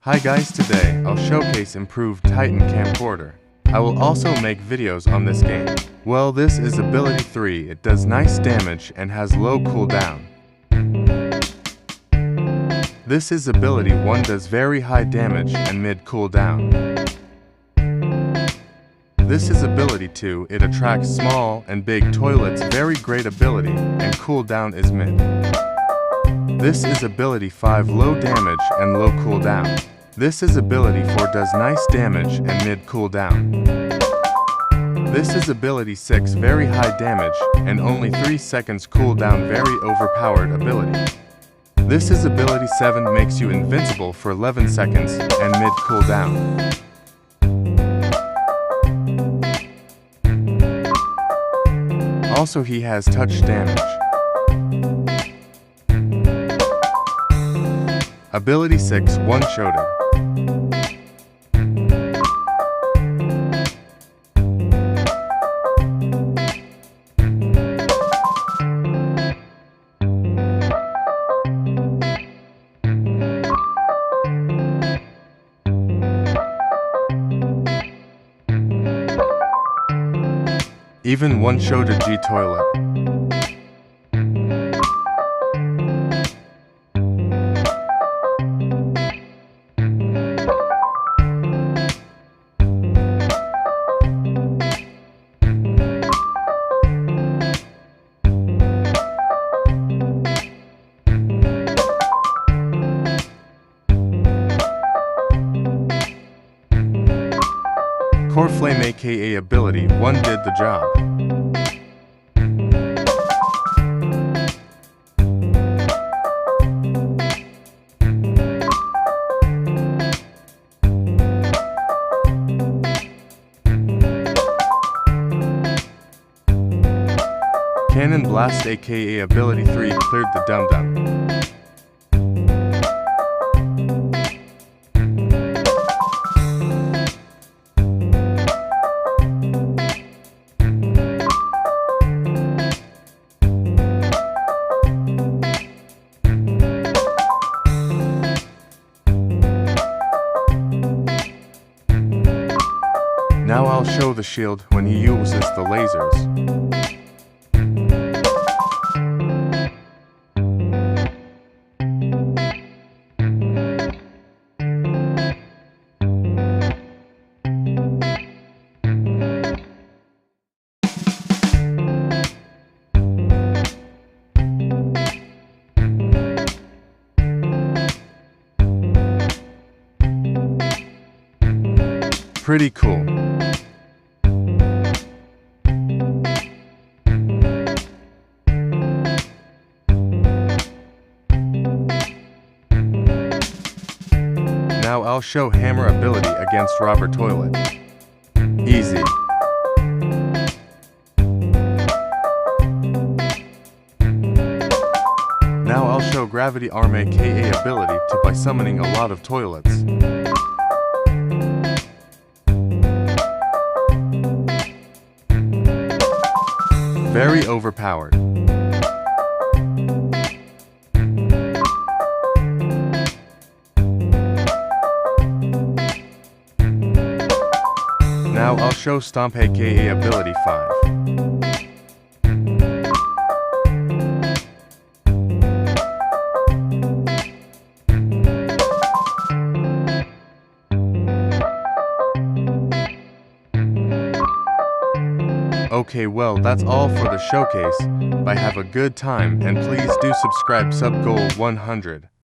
Hi guys, today I'll showcase improved Titan camcorder. I will also make videos on this game. Well, this is ability 3, it does nice damage and has low cooldown. This is ability 1, does very high damage and mid cooldown. This is ability 2, it attracts small and big toilets, very great ability, and cooldown is mid. This is ability 5, low damage and low cooldown. This is ability 4, does nice damage and mid cooldown. This is ability 6, very high damage and only 3 seconds cooldown, very overpowered ability. This is ability 7, makes you invincible for 11 seconds and mid cooldown. Also he has touch damage. Ability 6, one-shotted. Even one-shotted G toilet. Core Flame aka ability 1 did the job. Cannon Blast aka ability 3 cleared the dum-dum. Now I'll show the shield when he uses the lasers. Pretty cool. Now I'll show hammer ability against Robert Toilet. Easy. Now I'll show gravity arm aka ability to by summoning a lot of toilets. Very overpowered. Now I'll show Stomp aka ability 5. Okay, well, that's all for the showcase. Bye, have a good time, and please do subscribe, sub goal 100.